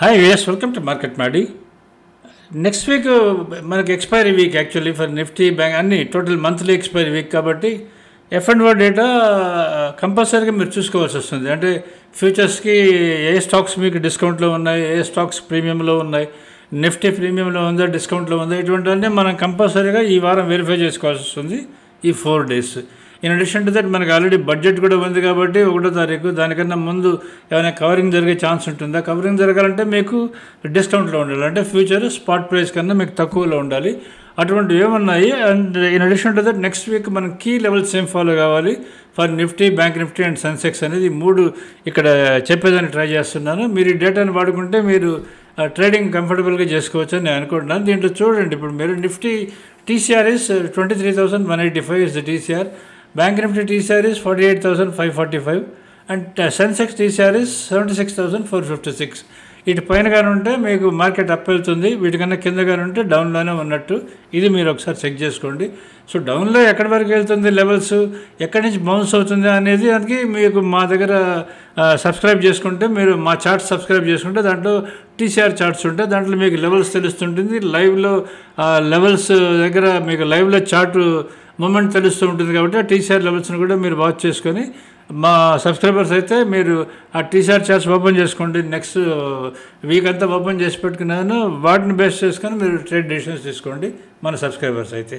Hi, yes, welcome to Market Madi. Next week, మనకి expiry week actually for Nifty bank అన్ని total monthly expiry week కాబట్టి F&O data కంపల్సరీగా మీరు చూసుకోవాల్సి వస్తుంది. అంటే ఫ్యూచర్స్కి ఏ స్టాక్స్ మీకు డిస్కౌంట్లో ఉన్నాయి, ఏ స్టాక్స్ ప్రీమియంలో ఉన్నాయి, నిఫ్టీ ప్రీమియంలో ఉందా, డిస్కౌంట్లో ఉందా, ఇటువంటివన్నీ మనం కంపల్సరీగా ఈ వారం వెరిఫై చేసుకోవాల్సి వస్తుంది ఈ 4 days. In addition to that మనకి ఆల్రెడీ బడ్జెట్ కూడా ఉంది కాబట్టి 1వ తారీఖు దానికన్నా ముందు ఏమైనా కవరింగ్ జరిగే ఛాన్స్ ఉంటుందా? కవరింగ్ జరగాలంటే మీకు డిస్కౌంట్లో ఉండాలి, అంటే ఫ్యూచర్ స్పాట్ ప్రైస్ కన్నా మీకు తక్కువలో ఉండాలి. అటువంటివి ఏమున్నాయి? And in addition to that next week మనం కీ లెవెల్స్ ఏం ఫాలో కావాలి for Nifty, bank Nifty and Sensex అనేది 3 ఇక్కడ చెప్పేదాన్ని ట్రై చేస్తున్నాను. మీరు ఈ డేటాను వాడుకుంటే మీరు ట్రేడింగ్ కంఫర్టబుల్గా చేసుకోవచ్చు అని నేను అనుకుంటున్నాను. దీంట్లో చూడండి, ఇప్పుడు మీరు Nifty TCR is 23,185 is the TCR. Bank Nifty TCR is 48,545 and Sensex TCR is 76,456. ఇటు పైనగానే ఉంటే మీకు మార్కెట్ అప్ వెళ్తుంది, వీటికన్నా కిందగానే ఉంటే డౌన్లోనే ఉన్నట్టు. ఇది మీరు ఒకసారి చెక్ చేసుకోండి. సో డౌన్లో ఎక్కడి వరకు వెళ్తుంది లెవెల్స్, ఎక్కడి నుంచి బౌన్స్ అవుతుంది అనేది దానికి మీకు మా దగ్గర సబ్స్క్రైబ్ చేసుకుంటే, మీరు మా చార్ట్స్ సబ్స్క్రైబ్ చేసుకుంటే దాంట్లో TCR చార్ట్స్ ఉంటాయి, దాంట్లో మీకు లెవెల్స్ తెలుస్తుంటుంది. లైవ్లో లెవెల్స్ దగ్గర మీకు లైవ్లో చార్ట్ మూమెంట్ తెలుస్తూ ఉంటుంది కాబట్టి ఆ TCR లెవెల్స్ని కూడా మీరు వాచ్ చేసుకొని, మా సబ్స్క్రైబర్స్ అయితే మీరు ఆ TCR చార్ట్స్ ఓపెన్ చేసుకోండి. నెక్స్ట్ వీక్ అంతా ఓపెన్ చేసి పెట్టుకున్నాను, వాటిని బేస్ చేసుకొని మీరు ట్రేడ్ డెసిషన్స్ తీసుకోండి మన సబ్స్క్రైబర్స్ అయితే.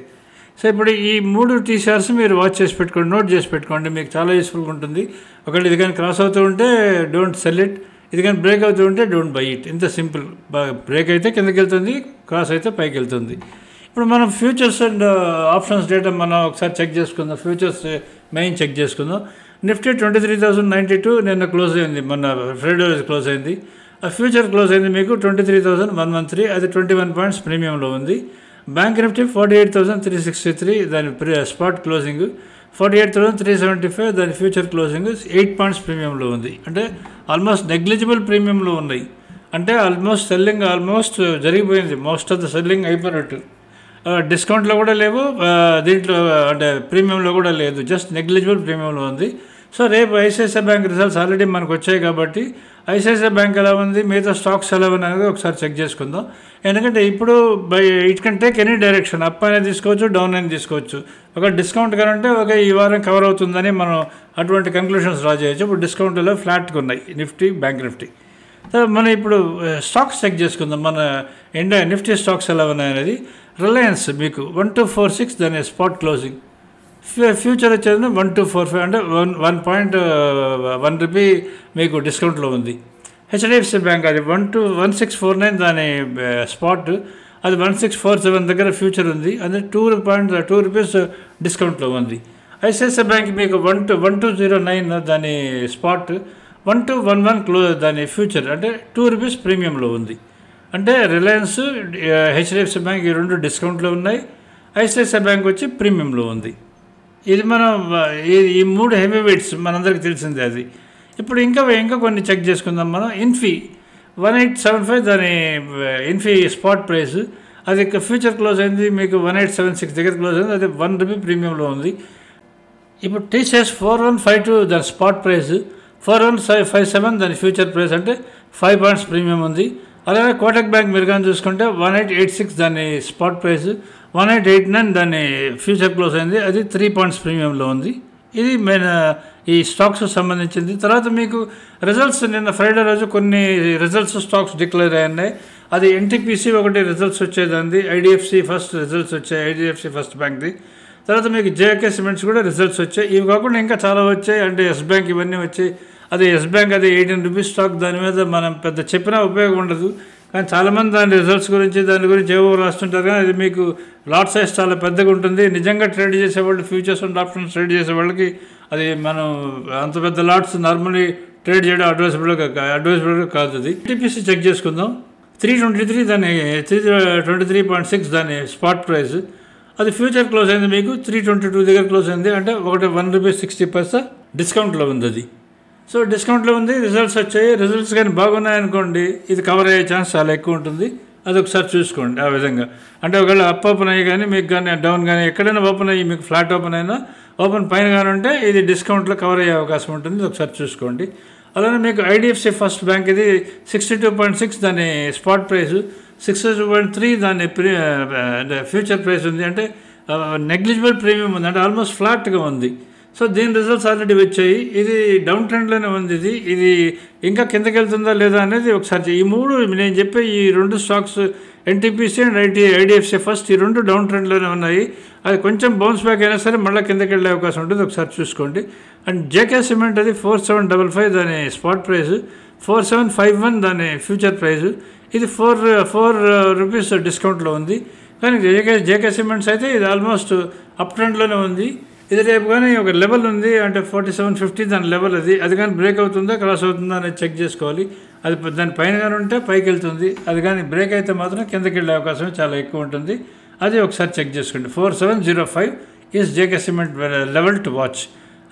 సో ఇప్పుడు ఈ 3 TCRs మీరు వాచ్ చేసి పెట్టుకోండి, నోట్ చేసి పెట్టుకోండి, మీకు చాలా యూస్ఫుల్గా ఉంటుంది. ఒకవేళ ఇది కానీ క్రాస్ అవుతూ ఉంటే డోంట్ సెల్ ఇట్, ఇది కానీ బ్రేక్ అవుతూ ఉంటే డోంట్ బై ఇట్. ఇంత సింపుల్. బ్రేక్ అయితే కిందకి వెళ్తుంది, క్రాస్ అయితే పైకి వెళ్తుంది. ఇప్పుడు మనం ఫ్యూచర్స్ అండ్ ఆప్షన్స్ డేటా మనం ఒకసారి చెక్ చేసుకుందాం. ఫ్యూచర్స్ మెయిన్ చెక్ చేసుకుందాం. నిఫ్టీ 23,092 నిన్న క్లోజ్ అయింది, మొన్న ఫ్రైడే రోజు క్లోజ్ అయింది. ఆ ఫ్యూచర్ క్లోజ్ అయింది మీకు 23,113, అది 21 పాయింట్స్ ప్రీమియంలో ఉంది. బ్యాంక్ నిఫ్టీ 48,363 దాని స్పాట్ క్లోజింగ్, 48,375 దాని ఫ్యూచర్ క్లోజింగ్ 8 పాయింట్స్ ప్రీమియంలో ఉంది. అంటే ఆల్మోస్ట్ నెగ్లిజిబుల్ ప్రీమియంలో ఉన్నాయి. అంటే ఆల్మోస్ట్ సెల్లింగ్ ఆల్మోస్ట్ జరిగిపోయింది, మోస్ట్ ఆఫ్ ద సెల్లింగ్ అయిపోయినట్టు. డిస్కౌంట్లో కూడా లేవు, దీంట్లో అంటే ప్రీమియంలో కూడా లేదు, జస్ట్ నెగ్లిజిబుల్ ప్రీమియంలో ఉంది. సో రేపు ఐసిఐసిఐ బ్యాంక్ రిజల్ట్స్ ఆల్రెడీ మనకు వచ్చాయి కాబట్టి ఐసిఐసిఐ బ్యాంక్ ఎలా ఉంది, మిగతా స్టాక్స్ ఎలా ఉన్నాయి ఒకసారి చెక్ చేసుకుందాం. ఎందుకంటే ఇప్పుడు it can take any direction, up అనేది తీసుకోవచ్చు, డౌన్ అనేది తీసుకోవచ్చు. ఒక డిస్కౌంట్ కనుంటే ఈ వారం కవర్ అవుతుందని మనం అటువంటి కంక్లూషన్స్ డ్రా చేయొచ్చు. ఇప్పుడు డిస్కౌంట్లో ఫ్లాట్గా ఉన్నాయి నిఫ్టీ, బ్యాంక్ నిఫ్టీ. మనం ఇప్పుడు స్టాక్స్ చెక్ చేసుకుందాం, మన ఇండియా నిఫ్టీ స్టాక్స్ ఎలా ఉన్నాయనేది. రిలయన్స్ మీకు 1246 దాని స్పాట్ క్లోజింగ్, ఫ్యూచర్ వచ్చేది 1245, అంటే 1.1 రూపీ మీకు డిస్కౌంట్లో ఉంది. HDFC బ్యాంక్ అది 1649 దాని స్పాట్, అది 1647 దగ్గర ఫ్యూచర్ ఉంది, అది 2 రూపీస్ డిస్కౌంట్లో ఉంది. ఐసిఐసిఐ బ్యాంక్ మీకు 1209 దాని స్పాట్, 1211 దాని ఫ్యూచర్, అంటే 2 రూపీస్ ప్రీమియంలో ఉంది. అంటే రిలయన్స్, HDFC బ్యాంక్ ఈ 2 డిస్కౌంట్లో ఉన్నాయి, ఐసిఐసిఐ బ్యాంక్ వచ్చి ప్రీమియంలో ఉంది. ఇది మనం ఈ 3 హెవీ వెయిట్స్ మనందరికీ తెలిసిందే. అది ఇప్పుడు ఇంకా కొన్ని చెక్ చేసుకుందాం మనం. ఇన్ఫీ 1875 దాని ఇన్ఫీ స్పాట్ ప్రైస్, అది ఫ్యూచర్ క్లోజ్ అయింది మీకు 1876 దగ్గర క్లోజ్ అయింది, అది 1 రూపీ ప్రీమియంలో ఉంది. ఇప్పుడు TCS 4152 దాని స్పాట్ ప్రైస్, 4157 దాని ఫ్యూచర్ ప్రైస్, అంటే 5 పాయింట్స్ ప్రీమియం ఉంది. అలాగే కోటక్ బ్యాంక్ మీరు కానీ చూసుకుంటే 1886 దాని స్పాట్ ప్రైస్, 1889 దాని ఫ్యూచర్ క్లోజ్ అయింది, అది 3 పాయింట్స్ ప్రీమియంలో ఉంది. ఇది మెయిన్ ఈ స్టాక్స్ సంబంధించింది. తర్వాత మీకు రిజల్ట్స్ నిన్న ఫ్రైడే రోజు కొన్ని రిజల్ట్స్ స్టాక్స్ డిక్లేర్ అయ్యాయి. అది NTPC ఒకటి రిజల్ట్స్ వచ్చేదాన్ని, IDFC ఫస్ట్ రిజల్ట్స్ వచ్చాయి, IDFC ఫస్ట్ బ్యాంక్ది. తర్వాత మీకు JK సిమెంట్స్ కూడా రిజల్ట్స్ వచ్చాయి. ఇవి కాకుండా ఇంకా చాలా వచ్చాయి, అంటే ఎస్ బ్యాంక్ ఇవన్నీ వచ్చాయి. అది ఎస్ బ్యాంక్ అది 18 రూపీస్ స్టాక్, దాని మీద మనం పెద్ద చెప్పినా ఉపయోగం ఉండదు. కానీ చాలామంది దాని రిజల్ట్స్ గురించి దాని గురించి ఏవో రాస్తుంటారు, కానీ అది మీకు లాట్ సైజ్ చాలా పెద్దగా ఉంటుంది. నిజంగా ట్రేడ్ చేసేవాళ్ళు, ఫ్యూచర్స్ అండ్ ఆప్షన్స్ ట్రేడ్ చేసే వాళ్ళకి అది మనం అంత పెద్ద లాట్స్ నార్మల్లీ ట్రేడ్ చేయడం అడ్వైజబుల్గా కాదు. అది NTPC చెక్ చేసుకుందాం. 323 దాని 323.6 దాని స్పాట్ ప్రైస్, అది ఫ్యూచర్ క్లోజ్ అయింది మీకు 322 దగ్గర క్లోజ్ అయింది, అంటే 1 రూపీ 60 పైసా డిస్కౌంట్లో ఉంది అది. సో డిస్కౌంట్లో ఉంది, రిజల్ట్స్ వచ్చాయి. రిజల్ట్స్ కానీ బాగున్నాయనుకోండి, ఇది కవర్ అయ్యే ఛాన్స్ చాలా ఎక్కువ ఉంటుంది. అది ఒకసారి చూసుకోండి ఆ విధంగా. అంటే ఒకవేళ అప్ ఓపెన్ అయ్యి కానీ మీకు కానీ డౌన్ కానీ ఎక్కడైనా ఓపెన్ అయ్యి మీకు ఫ్లాట్ ఓపెన్ అయినా, ఓపెన్ పైన కానీ ఉంటే ఇది డిస్కౌంట్లో కవర్ అయ్యే అవకాశం ఉంటుంది, ఒకసారి చూసుకోండి. అలానే మీకు ఐడిఎఫ్సి ఫస్ట్ బ్యాంక్ ఇది 62.6 దాని స్పాట్ ప్రైస్, 62.3 దాని ఫ్యూచర్ ప్రైస్ ఉంది. అంటే నెగ్లిజిబుల్ ప్రీమియం ఉంది, అంటే ఆల్మోస్ట్ ఫ్లాట్గా ఉంది. సో దీని రిజల్ట్స్ ఆల్రెడీ వచ్చాయి. ఇది డౌన్ ట్రెండ్లోనే ఉంది. ఇది ఇంకా కిందకి వెళ్తుందా లేదా అనేది ఒకసారి ఈ మూడు నేను చెప్పే ఈ 2 stocks NTPC and IDFC first ఈ 2 డౌన్ ట్రెండ్లోనే ఉన్నాయి. అది కొంచెం బౌన్స్ బ్యాక్ అయినా సరే మళ్ళీ కిందకి వెళ్ళే అవకాశం ఉంటుంది, ఒకసారి చూసుకోండి. అండ్ జేకే సిమెంట్ అది 4755 దాని స్పాట్ ప్రైస్, 4751 దాని ఫ్యూచర్ ప్రైస్. ఇది 4 రూపీస్ డిస్కౌంట్లో ఉంది. కానీ జేకే సిమెంట్స్ అయితే ఇది ఆల్మోస్ట్ అప్ ట్రెండ్లోనే ఉంది. ఇది రేపు కానీ ఒక లెవెల్ ఉంది, అంటే 4750 దాని లెవెల్ అది కానీ బ్రేక్ అవుతుందా క్రాస్ అవుతుందా అనేది చెక్ చేసుకోవాలి. అది దాని పైన కానీ ఉంటే పైకి వెళ్తుంది, అది కానీ బ్రేక్ అయితే మాత్రం కిందకి వెళ్ళే అవకాశం చాలా ఎక్కువ ఉంటుంది. అది ఒకసారి చెక్ చేసుకోండి. 4705 is JK cement level to watch.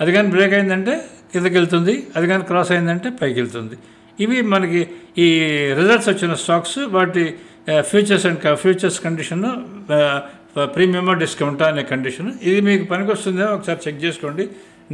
అది కానీ బ్రేక్ అయిందంటే కిందకి వెళ్తుంది, అది కానీ క్రాస్ అయిందంటే పైకి వెళ్తుంది. ఇవి మనకి ఈ రిజల్ట్స్ వచ్చిన స్టాక్స్, వాటి ఫ్యూచర్స్ కండిషన్, ప్రీమియమా డిస్కౌంటా అనే కండిషన్. ఇది మీకు పనికొస్తుందో ఒకసారి చెక్ చేసుకోండి.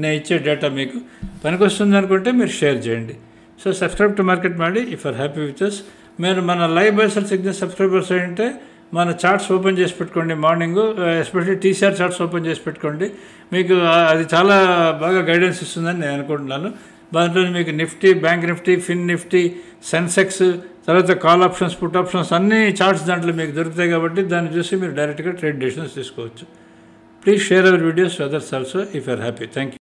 నేను ఇచ్చే డేటా మీకు పనికొస్తుంది అనుకుంటే మీరు షేర్ చేయండి. సో సబ్స్క్రైబ్ టు మార్కెట్ మాడి if are happy with us. మీరు మన లైవ్ బైసల్ సిగ్నల్ సబ్స్క్రైబర్స్ అంటే మన చార్ట్స్ ఓపెన్ చేసి పెట్టుకోండి. Morning especially TCR charts open చేసి పెట్టుకోండి. మీకు అది చాలా బాగా గైడెన్స్ ఇస్తుందని నేను అనుకుంటున్నాను. దాంట్లో మీకు నిఫ్టీ, బ్యాంక్ నిఫ్టీ, ఫిన్ నిఫ్టీ, సెన్సెక్స్, తర్వాత కాల్ ఆప్షన్స్, పుట్ ఆప్షన్స్ అన్ని చార్ట్స్ దాంట్లో మీకు దొరుకుతాయి. కాబట్టి దాన్ని చూసి మీరు డైరెక్ట్గా ట్రేడ్ డెసిషన్స్ తీసుకోవచ్చు. Please share our videos to others also if you are happy. Thank you.